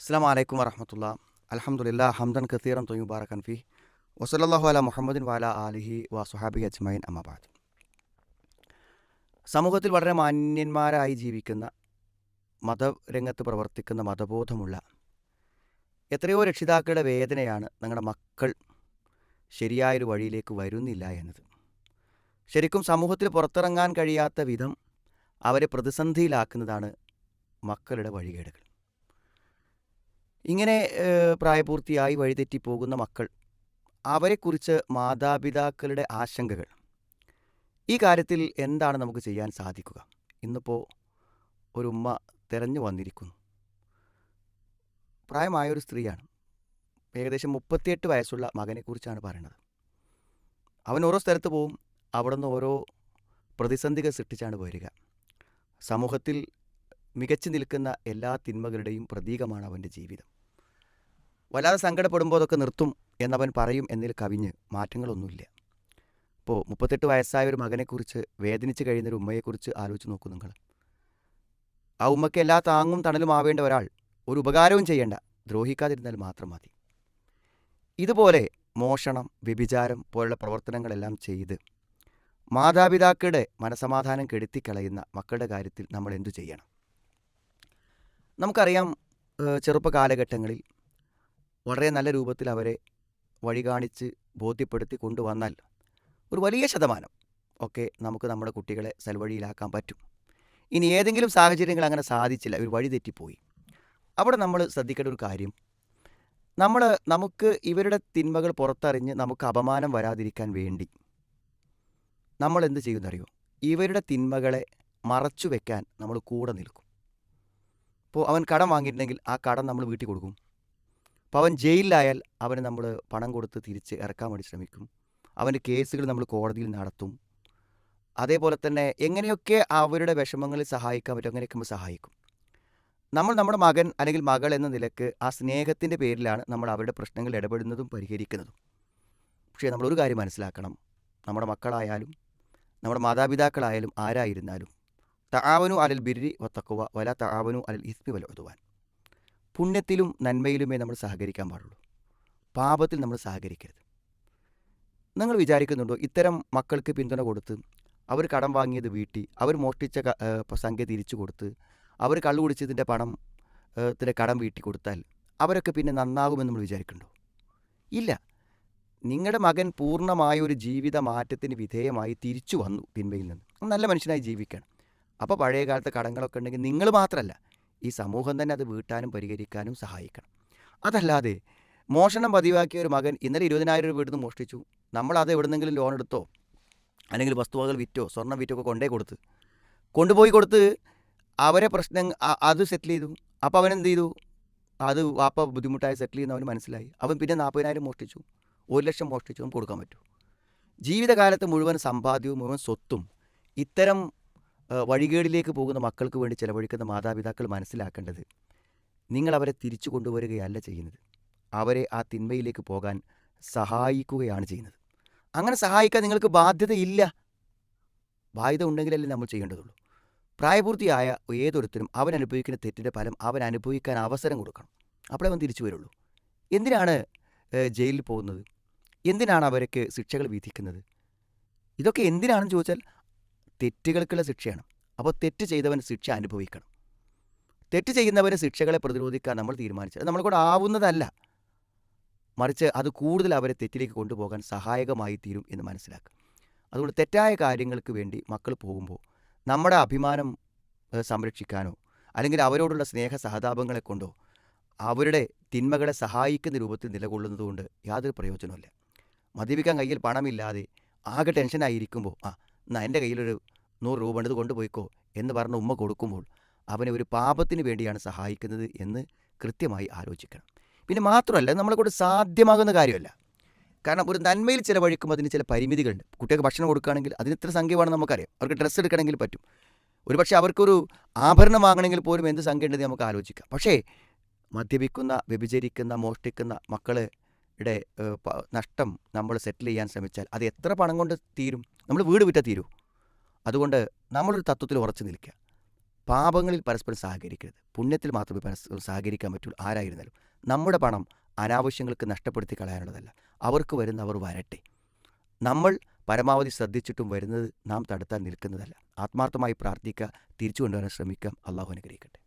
അസ്സലാമു അലൈക്കും വറഹ്മത്തുള്ളാ. അൽഹംദുലില്ലാ ഹംദൻ കസീറൻ ത്വയ്യിബാറകൻ ഫീഹി വസല്ലല്ലാഹു അലാ മുഹമ്മദിൻ വഅലാ ആലിഹി വസ്വഹാബിഹി അജ്മഈൻ അമ്മാ ബഅദ്. സമൂഹത്തിൽ വളരെ മാന്യന്മാരായി ജീവിക്കുന്ന, മതരംഗത്ത് പ്രവർത്തിക്കുന്ന, മതബോധമുള്ള എത്രയോ രക്ഷിതാക്കളുടെ വേദനയാണ് നിങ്ങളുടെ മക്കൾ ശരിയായൊരു വഴിയിലേക്ക് വരുന്നില്ല എന്നത്. ശരിക്കും സമൂഹത്തിൽ പുറത്തിറങ്ങാൻ കഴിയാത്ത വിധം അവരെ പ്രതിസന്ധിയിലാക്കുന്നതാണ് മക്കളുടെ വഴികേടുകൾ. ഇങ്ങനെ പ്രായപൂർത്തിയായി വഴിതെറ്റിപ്പോകുന്ന മക്കൾ, അവരെക്കുറിച്ച് മാതാപിതാക്കളുടെ ആശങ്കകൾ, ഈ കാര്യത്തിൽ എന്താണ് നമുക്ക് ചെയ്യാൻ സാധിക്കുക? ഇന്നിപ്പോൾ ഒരു ഉമ്മ തിരഞ്ഞു വന്നിരിക്കുന്നു. പ്രായമായൊരു സ്ത്രീയാണ്. ഏകദേശം 38 വയസ്സുള്ള മകനെക്കുറിച്ചാണ് പറയുന്നത്. അവൻ ഓരോ സ്ഥലത്ത് പോവും, അവിടെ നിന്ന് ഓരോ പ്രതിസന്ധികൾ സൃഷ്ടിച്ചാണ് വരിക. സമൂഹത്തിൽ മികച്ചു നിൽക്കുന്ന എല്ലാ തിന്മകളുടെയും പ്രതീകമാണ് അവൻ്റെ ജീവിതം. വല്ലാതെ സങ്കടപ്പെടുമ്പോൾ അതൊക്കെ നിർത്തും എന്നവൻ പറയും എന്നതിൽ കവിഞ്ഞ് മാറ്റങ്ങളൊന്നുമില്ല. ഇപ്പോൾ 38 വയസ്സായ ഒരു മകനെക്കുറിച്ച് വേദനിച്ച് കഴിയുന്നൊരു ഉമ്മയെക്കുറിച്ച് ആലോചിച്ച് നോക്കൂ നിങ്ങൾ. ആ ഉമ്മയ്ക്ക് എല്ലാ താങ്ങും തണലും ആവേണ്ട ഒരാൾ ഒരു ഉപകാരവും ചെയ്യേണ്ട, ദ്രോഹിക്കാതിരുന്നാൽ മാത്രം മതി. ഇതുപോലെ മോഷണം, വ്യഭിചാരം പോലുള്ള പ്രവർത്തനങ്ങളെല്ലാം ചെയ്ത് മാതാപിതാക്കളുടെ മനസമാധാനം കെടുത്തിക്കളയുന്ന മക്കളുടെ കാര്യത്തിൽ നമ്മൾ എന്തു ചെയ്യണം? നമുക്കറിയാം, ചെറുപ്പ കാലഘട്ടങ്ങളിൽ വളരെ നല്ല രൂപത്തിൽ അവരെ വഴി കാണിച്ച് ബോധ്യപ്പെടുത്തി കൊണ്ടുവന്നാൽ ഒരു വലിയ ശതമാനം ഒക്കെ നമുക്ക് നമ്മുടെ കുട്ടികളെ സൽവഴിയിലാക്കാൻ പറ്റും. ഇനി ഏതെങ്കിലും സാഹചര്യങ്ങൾ അങ്ങനെ സാധിച്ചില്ല, ഒരു വഴി തെറ്റിപ്പോയി, അവിടെ നമ്മൾ ശ്രദ്ധിക്കേണ്ട ഒരു കാര്യം, നമുക്ക് ഇവരുടെ തിന്മകൾ പുറത്തറിഞ്ഞ് നമുക്ക് അപമാനം വരാതിരിക്കാൻ വേണ്ടി നമ്മൾ എന്ത് ചെയ്യുന്നറിയോ? ഇവരുടെ തിന്മകളെ മറച്ചു വെക്കാൻ നമ്മൾ കൂടെ നിൽക്കും. ഇപ്പോൾ അവൻ കടം വാങ്ങിയിട്ടുണ്ടെങ്കിൽ ആ കടം നമ്മൾ വീട്ടിൽ കൊടുക്കും. അപ്പോൾ അവൻ ജയിലിലായാൽ അവന് നമ്മൾ പണം കൊടുത്ത് തിരിച്ച് ഇറക്കാൻ വേണ്ടി ശ്രമിക്കും. അവൻ്റെ കേസുകൾ നമ്മൾ കോടതിയിൽ നടത്തും. അതേപോലെ തന്നെ എങ്ങനെയൊക്കെ അവരുടെ വിഷമങ്ങളിൽ സഹായിക്കാൻ പറ്റും, അങ്ങനെയൊക്കെ നമ്മൾ സഹായിക്കും. നമ്മുടെ മകൻ അല്ലെങ്കിൽ മകൾ എന്ന നിലക്ക് ആ സ്നേഹത്തിൻ്റെ പേരിലാണ് നമ്മൾ അവരുടെ പ്രശ്നങ്ങൾ ഇടപെടുന്നതും പരിഹരിക്കുന്നതും. പക്ഷേ നമ്മളൊരു കാര്യം മനസ്സിലാക്കണം, നമ്മുടെ മക്കളായാലും നമ്മുടെ മാതാപിതാക്കളായാലും ആരായിരുന്നാലും, തആവനു അലൽ ബിർരി വത്തഖ്വ വലാ തആവനു അലൽ ഇസ്മി വൽ ഉദ്വാൻ. പുണ്യത്തിലും നന്മയിലുമേ നമ്മൾ സഹകരിക്കാൻ പാടുള്ളൂ, പാപത്തിൽ നമ്മൾ സഹകരിക്കരുത്. നിങ്ങൾ വിചാരിക്കുന്നുണ്ടോ, ഇത്തരം മക്കൾക്ക് പിന്തുണ കൊടുത്ത് അവർ കടം വാങ്ങിയത് വീട്ടി, അവർ മോഷ്ടിച്ച സംഖ്യ തിരിച്ചു കൊടുത്ത്, അവർ കള്ളു കുടിച്ചതിൻ്റെ പണത്തിൻ്റെ കടം വീട്ടി കൊടുത്താൽ അവരൊക്കെ പിന്നെ നന്നാകുമെന്ന് നമ്മൾ വിചാരിക്കുന്നുണ്ടോ? ഇല്ല. നിങ്ങളുടെ മകൻ പൂർണ്ണമായ ഒരു ജീവിത മാറ്റത്തിന് വിധേയമായി തിരിച്ചു വന്നു തിന്മയിൽ നിന്ന്, നല്ല മനുഷ്യനായി ജീവിക്കണം. അപ്പോൾ പഴയ കാലത്തെ കടങ്ങളൊക്കെ ഉണ്ടെങ്കിൽ നിങ്ങൾ മാത്രമല്ല, ഈ സമൂഹം തന്നെ അത് വീട്ടാനും പരിഹരിക്കാനും സഹായിക്കണം. അതല്ലാതെ മോഷണം പതിവാക്കിയ ഒരു മകൻ ഇന്നലെ 20,000 രൂപ വീട്ടിൽ നിന്ന് മോഷ്ടിച്ചു, നമ്മളത് എവിടെന്നെങ്കിലും ലോൺ എടുത്തോ അല്ലെങ്കിൽ വസ്തുവകൾ വിറ്റോ സ്വർണ്ണം വിറ്റോ ഒക്കെ കൊണ്ടുപോയി കൊടുത്ത് അവരെ പ്രശ്നം അത് സെറ്റിൽ ചെയ്തു. അപ്പോൾ അവനെന്ത് ചെയ്തു? അത് വാപ്പ ബുദ്ധിമുട്ടായി സെറ്റിൽ ചെയ്യുന്ന അവന് മനസ്സിലായി. അവൻ പിന്നെ 40,000 മോഷ്ടിച്ചു, 1,00,000 മോഷ്ടിച്ചു. നമുക്ക് കൊടുക്കാൻ പറ്റും? ജീവിതകാലത്ത് മുഴുവൻ സമ്പാദ്യവും മുഴുവൻ സ്വത്തും ഇത്തരം വഴികേടിലേക്ക് പോകുന്ന മക്കൾക്ക് വേണ്ടി ചെലവഴിക്കുന്ന മാതാപിതാക്കൾ മനസ്സിലാക്കേണ്ടത്, നിങ്ങൾ അവരെ തിരിച്ചു കൊണ്ടുവരികയല്ല ചെയ്യുന്നത്, അവരെ ആ തിന്മയിലേക്ക് പോകാൻ സഹായിക്കുകയാണ് ചെയ്യുന്നത്. അങ്ങനെ സഹായിക്കാൻ നിങ്ങൾക്ക് ബാധ്യതയില്ല. ബാധ്യത ഉണ്ടെങ്കിലല്ലേ നമ്മൾ ചെയ്യേണ്ടതുള്ളൂ. പ്രായപൂർത്തിയായ ഏതൊരുത്തരും അവൻ അനുഭവിക്കുന്ന തെറ്റിൻ്റെ ഫലം അവൻ അനുഭവിക്കാൻ അവസരം കൊടുക്കണം. അപ്പോഴേ അവൻ തിരിച്ചു വരുള്ളൂ. എന്തിനാണ് ജയിലിൽ പോകുന്നത്? എന്തിനാണ് അവർക്ക് ശിക്ഷകൾ വിധിക്കുന്നത്? ഇതൊക്കെ എന്തിനാണെന്ന് ചോദിച്ചാൽ തെറ്റുകൾക്കുള്ള ശിക്ഷയാണ്. അപ്പോൾ തെറ്റ് ചെയ്തവൻ ശിക്ഷ അനുഭവിക്കണം. തെറ്റ് ചെയ്യുന്നവരെ ശിക്ഷകളെ പ്രതിരോധിക്കാൻ നമ്മൾ തീരുമാനിച്ചത് നമ്മളെ കൂടെ ആവുന്നതല്ല, മറിച്ച് അത് കൂടുതൽ അവരെ തെറ്റിലേക്ക് കൊണ്ടുപോകാൻ സഹായകമായി തീരും എന്ന് മനസ്സിലാക്കുക. അതുകൊണ്ട് തെറ്റായ കാര്യങ്ങൾക്ക് വേണ്ടി മക്കൾ പോകുമ്പോൾ നമ്മുടെ അഭിമാനം സംരക്ഷിക്കാനോ അല്ലെങ്കിൽ അവരോടുള്ള സ്നേഹ സഹതാപങ്ങളെ കൊണ്ടോ അവരുടെ തിന്മകളെ സഹായിക്കുന്ന രൂപത്തിൽ നിലകൊള്ളുന്നതുകൊണ്ട് യാതൊരു പ്രയോജനമില്ല. മദ്യപിക്കാൻ കയ്യിൽ പണമില്ലാതെ ആകെ ടെൻഷനായിരിക്കുമ്പോൾ എന്നാ എൻ്റെ കയ്യിലൊരു 100 രൂപ ഉണ്ട്, ഇത് കൊണ്ടുപോയിക്കോ എന്ന് പറഞ്ഞ ഉമ്മ കൊടുക്കുമ്പോൾ അവനെ ഒരു പാപത്തിന് വേണ്ടിയാണ് സഹായിക്കുന്നത് എന്ന് കൃത്യമായി ആലോചിക്കണം. പിന്നെ മാത്രമല്ല, നമ്മളെ കൊണ്ട് സാധ്യമാകുന്ന കാര്യമല്ല. കാരണം ഒരു നന്മയിൽ ചിലവഴിക്കുമ്പോൾ അതിന് ചില പരിമിതികളുണ്ട്. കുട്ടികൾക്ക് ഭക്ഷണം കൊടുക്കുകയാണെങ്കിൽ അതിന് ഇത്ര സംഖ്യ വേണമെന്ന് നമുക്കറിയാം. അവർക്ക് ഡ്രസ്സ് എടുക്കണമെങ്കിൽ പറ്റും. ഒരുപക്ഷെ അവർക്കൊരു ആഭരണം വാങ്ങണമെങ്കിൽ പോലും എന്ത് സംഖ്യ ഉണ്ടെന്ന് നമുക്ക് ആലോചിക്കാം. പക്ഷേ മദ്യപിക്കുന്ന, വ്യഭിചരിക്കുന്ന, മോഷ്ടിക്കുന്ന മക്കളുടെ നഷ്ടം നമ്മൾ സെറ്റിൽ ചെയ്യാൻ ശ്രമിച്ചാൽ അത് എത്ര പണം കൊണ്ട് തീരും? നമ്മൾ വീട് വിറ്റാൽ തീരൂ. അതുകൊണ്ട് നമ്മളൊരു തത്വത്തിൽ ഉറച്ചു നിൽക്കുക. പാപങ്ങളിൽ പരസ്പരം സഹകരിക്കരുത്. പുണ്യത്തിൽ മാത്രമേ പരസ്പരം സഹകരിക്കാൻ പറ്റുള്ളൂ. ആരായിരുന്നാലും നമ്മുടെ പണം അനാവശ്യങ്ങൾക്ക് നഷ്ടപ്പെടുത്തി കളയാനുള്ളതല്ല. അവർക്ക് വരുന്നവർ വരട്ടെ. നമ്മൾ പരമാവധി ശ്രദ്ധിച്ചിട്ടും വരുന്നത് നാം തടുത്താൻ നിൽക്കുന്നതല്ല. ആത്മാർത്ഥമായി പ്രാർത്ഥിക്കുക, തിരിച്ചു കൊണ്ടുവരാൻ ശ്രമിക്കാം. അള്ളാഹു അനുഗ്രഹിക്കട്ടെ.